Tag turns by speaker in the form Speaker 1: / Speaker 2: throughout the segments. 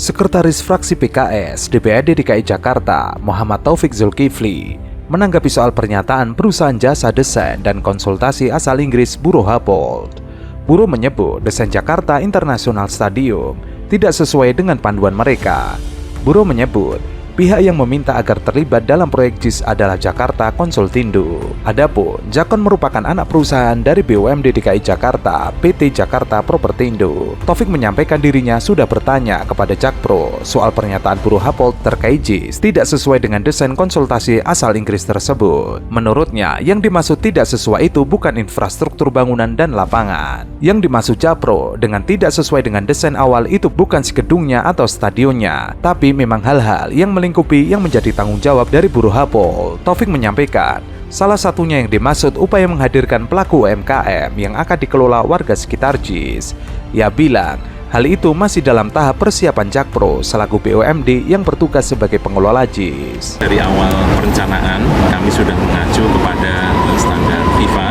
Speaker 1: Sekretaris Fraksi PKS DPRD DKI Jakarta, Muhammad Taufik Zulkifli, menanggapi soal pernyataan perusahaan jasa desain dan konsultasi asal Inggris Buro Happold. Buro menyebut desain Jakarta International Stadium tidak sesuai dengan panduan mereka. Buro menyebut pihak yang meminta agar terlibat dalam proyek JIS adalah Jakarta Konsultindo. Adapun Jakon merupakan anak perusahaan dari BUMD DKI Jakarta, PT Jakarta Propertindo. Taufik menyampaikan dirinya sudah bertanya kepada Jakpro soal pernyataan Buro Happold terkait JIS tidak sesuai dengan desain konsultasi asal Inggris tersebut. Menurutnya, yang dimaksud tidak sesuai itu bukan infrastruktur bangunan dan lapangan. Yang dimaksud Jakpro dengan tidak sesuai dengan desain awal itu bukan si gedungnya atau stadionnya, tapi memang hal-hal yang melingkupi yang menjadi tanggung jawab dari Buro Happold. Taufik menyampaikan, salah satunya yang dimaksud upaya menghadirkan pelaku UMKM yang akan dikelola warga sekitar JIS. Ia bilang, hal itu masih dalam tahap persiapan Jakpro selaku BUMD yang bertugas sebagai pengelola JIS.
Speaker 2: Dari awal perencanaan, kami sudah mengacu kepada standar FIFA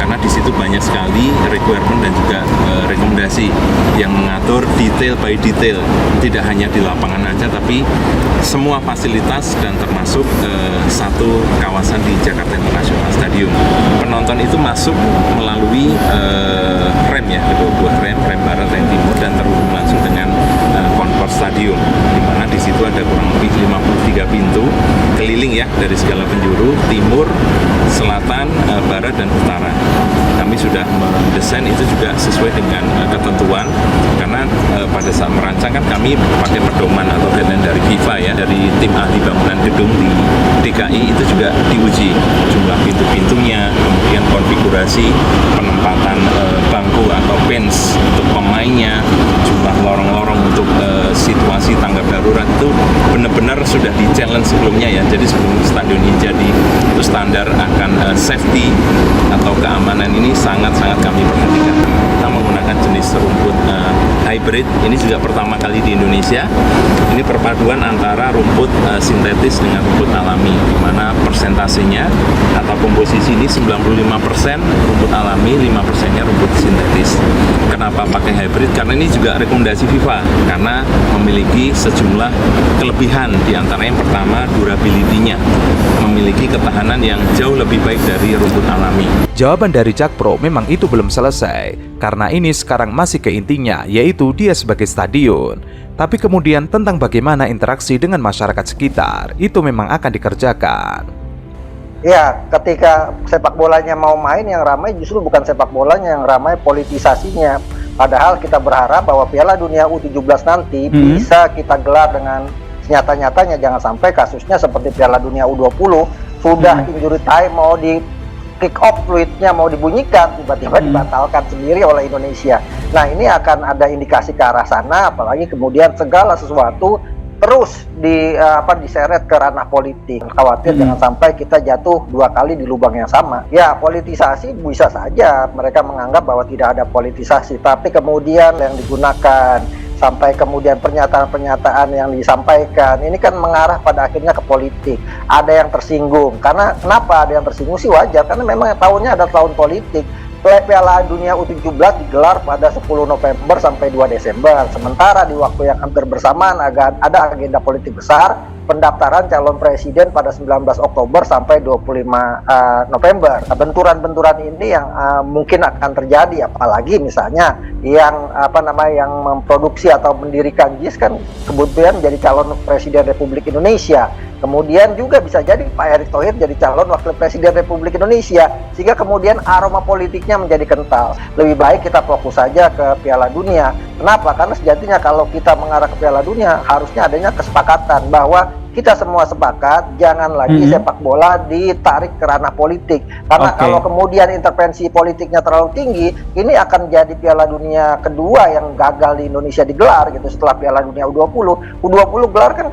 Speaker 2: karena di situ banyak sekali requirement dan juga rekomendasi yang mengatur detail by detail, tidak hanya di lapangan aja tapi semua fasilitas dan termasuk satu kawasan di Jakarta International Stadium. Penonton itu masuk melalui rem ya, kedua buah rem barat, rem timur dan terhubung langsung dengan concourse stadium, di mana di situ ada kurang lebih 53 pintu keliling ya dari segala penjuru, timur, selatan, barat dan utara. Kami sudah mendesain itu juga sesuai dengan ketentuan karena pada saat merancang kan kami pakai pedoman atau guideline dari FIFA ya, dari tim ahli bangunan gedung di DKI itu juga diuji jumlah pintu-pintunya, kemudian konfigurasi penempatan bangku atau bench untuk pemainnya, jumlah lorong-lorong untuk situasi tanggap darurat itu benar-benar sudah di challenge sebelumnya ya. Jadi sebelum stadion ini jadi itu standar akan safety atau keamanan ini sangat-sangat kami perhatikan. Kita menggunakan jenis rumput hybrid, ini juga pertama kali di Indonesia. Ini perpaduan antara rumput sintetis dengan rumput alami, di mana persentasenya atau komposisi ini 95% rumput alami, 5%-nya rumput sintetis. Kenapa pakai hybrid? Karena ini juga rekomendasi FIFA, karena memiliki sejumlah kelebihan, di antara yang pertama durability-nya, memiliki ketahanan yang jauh lebih baik dari rumput alami.
Speaker 1: Jawaban dari Jakpro memang itu belum selesai, karena ini sekarang masih ke intinya, yaitu dia sebagai stadion. Tapi kemudian tentang bagaimana interaksi dengan masyarakat sekitar, itu memang akan dikerjakan.
Speaker 3: Ya, ketika sepak bolanya mau main, yang ramai justru bukan sepak bolanya, yang ramai politisasinya. Padahal kita berharap bahwa Piala Dunia U17 nanti bisa kita gelar dengan senyata-nyatanya. Jangan sampai kasusnya seperti Piala Dunia U20, sudah injury time, mau di kick off fluidnya mau dibunyikan, tiba-tiba dibatalkan sendiri oleh Indonesia. Nah, ini akan ada indikasi ke arah sana, apalagi kemudian segala sesuatu terus diseret ke ranah politik. Khawatir jangan sampai kita jatuh dua kali di lubang yang sama. Ya, politisasi bisa saja mereka menganggap bahwa tidak ada politisasi, tapi kemudian yang digunakan sampai kemudian pernyataan-pernyataan yang disampaikan ini kan mengarah pada akhirnya ke politik. Ada yang tersinggung. Karena kenapa ada yang tersinggung sih wajar, karena memang tahunnya ada tahun politik. Piala Dunia U17 digelar pada 10 November sampai 2 Desember. Sementara di waktu yang hampir bersamaan ada agenda politik besar, pendaftaran calon presiden pada 19 Oktober sampai 25 November. Benturan-benturan ini yang mungkin akan terjadi, apalagi misalnya yang yang memproduksi atau mendirikan JIS kan kemudian menjadi calon presiden Republik Indonesia. Kemudian juga bisa jadi Pak Erick Thohir jadi calon wakil presiden Republik Indonesia, sehingga kemudian aroma politiknya menjadi kental. Lebih baik kita fokus saja ke Piala Dunia. Kenapa? Karena sejatinya kalau kita mengarah ke Piala Dunia harusnya adanya kesepakatan bahwa kita semua sepakat jangan lagi sepak bola ditarik ke ranah politik. Karena kalau kemudian intervensi politiknya terlalu tinggi, ini akan jadi Piala Dunia kedua yang gagal di Indonesia digelar gitu setelah Piala Dunia U20. U20 gelar kan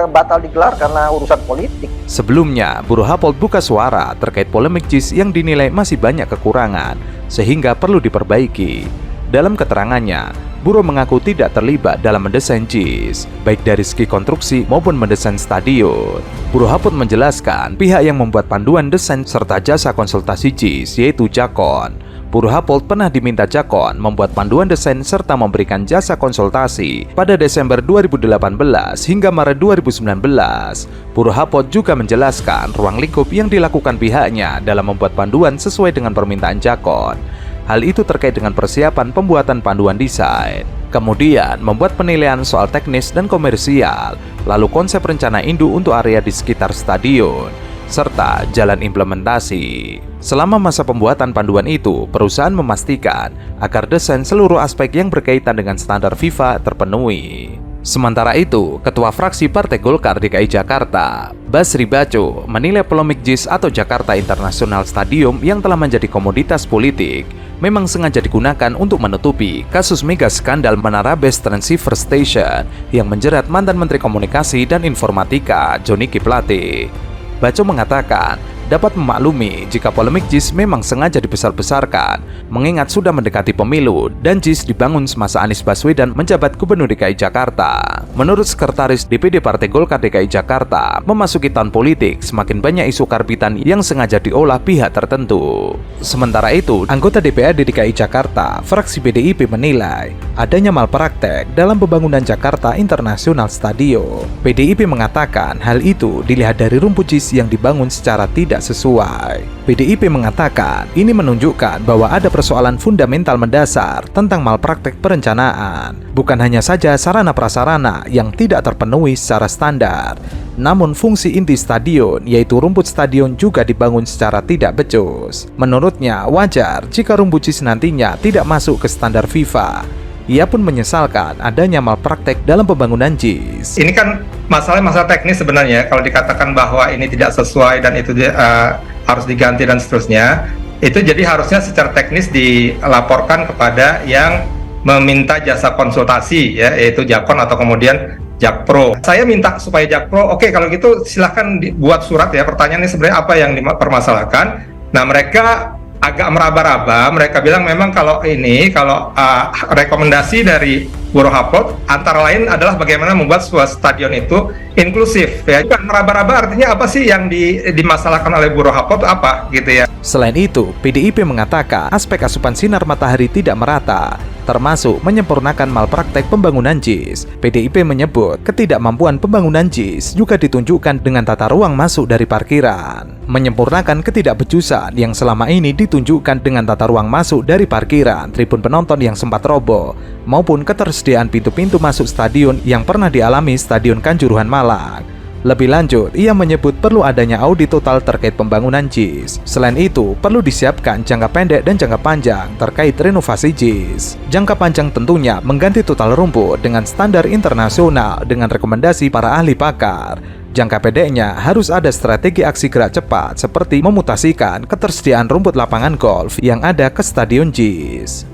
Speaker 3: batal digelar karena urusan politik.
Speaker 1: Sebelumnya, Buro Happold buka suara terkait polemik JIS yang dinilai masih banyak kekurangan, sehingga perlu diperbaiki. Dalam keterangannya, Buro mengaku tidak terlibat dalam mendesain JIS, baik dari segi konstruksi maupun mendesain stadion. Buro Happold menjelaskan pihak yang membuat panduan desain serta jasa konsultasi JIS, yaitu Jakon. Buruh Happold pernah diminta Jakon membuat panduan desain serta memberikan jasa konsultasi pada Desember 2018 hingga Maret 2019. Buruh Happold juga menjelaskan ruang lingkup yang dilakukan pihaknya dalam membuat panduan sesuai dengan permintaan Jakon. Hal itu terkait dengan persiapan pembuatan panduan desain, kemudian membuat penilaian soal teknis dan komersial, lalu konsep rencana induk untuk area di sekitar stadion, serta jalan implementasi. Selama masa pembuatan panduan itu, perusahaan memastikan agar desain seluruh aspek yang berkaitan dengan standar FIFA terpenuhi. Sementara itu, Ketua Fraksi Partai Golkar DKI Jakarta, Basri Baco, menilai polemik JIS atau Jakarta International Stadium yang telah menjadi komoditas politik memang sengaja digunakan untuk menutupi kasus mega skandal Menara Base Transceiver Station yang menjerat mantan Menteri Komunikasi dan Informatika Johnny G. Plate. Baco mengatakan dapat memaklumi jika polemik JIS memang sengaja dibesar-besarkan, mengingat sudah mendekati pemilu dan JIS dibangun semasa Anies Baswedan menjabat Gubernur DKI Jakarta. Menurut Sekretaris DPD Partai Golkar DKI Jakarta, memasuki tahun politik, semakin banyak isu karbitan yang sengaja diolah pihak tertentu. Sementara itu, anggota DPRD DKI Jakarta, fraksi PDIP menilai adanya malpraktek dalam pembangunan Jakarta International Stadium. PDIP mengatakan hal itu dilihat dari rumput JIS yang dibangun secara tidak sesuai. PDIP mengatakan ini menunjukkan bahwa ada persoalan fundamental mendasar tentang malpraktek perencanaan. Bukan hanya saja sarana prasarana yang tidak terpenuhi secara standar, namun fungsi inti stadion yaitu rumput stadion juga dibangun secara tidak becus. Menurutnya wajar jika rumput JIS nantinya tidak masuk ke standar FIFA. Ia pun menyesalkan adanya malpraktek dalam pembangunan JIS.
Speaker 4: Ini kan masalah teknis sebenarnya. Kalau dikatakan bahwa ini tidak sesuai dan itu harus diganti dan seterusnya, itu jadi harusnya secara teknis dilaporkan kepada yang meminta jasa konsultasi, ya, yaitu Jakon atau kemudian Jakpro. Saya minta supaya Jakpro, oke, kalau gitu silahkan dibuat surat ya. Pertanyaannya sebenarnya apa yang dipermasalahkan. Nah, mereka agak meraba-raba, mereka bilang memang kalau rekomendasi dari Buruh Happold antara lain adalah bagaimana membuat sebuah stadion itu inklusif, ya. Bukan meraba-raba artinya apa sih yang dimasalahkan oleh Buruh Happold apa gitu ya.
Speaker 1: Selain itu, PDIP mengatakan aspek asupan sinar matahari tidak merata, termasuk menyempurnakan malpraktek pembangunan JIS. PDIP menyebut ketidakmampuan pembangunan JIS juga ditunjukkan dengan tata ruang masuk dari parkiran. Menyempurnakan ketidakbecusan yang selama ini ditunjukkan dengan tata ruang masuk dari parkiran, tribun penonton yang sempat roboh, maupun ketersediaan pintu-pintu masuk stadion yang pernah dialami Stadion Kanjuruhan Malang. Lebih lanjut, ia menyebut perlu adanya audit total terkait pembangunan JIS. Selain itu, perlu disiapkan jangka pendek dan jangka panjang terkait renovasi JIS. Jangka panjang tentunya mengganti total rumput dengan standar internasional dengan rekomendasi para ahli pakar. Jangka pendeknya harus ada strategi aksi gerak cepat seperti memutasikan ketersediaan rumput lapangan golf yang ada ke Stadion JIS.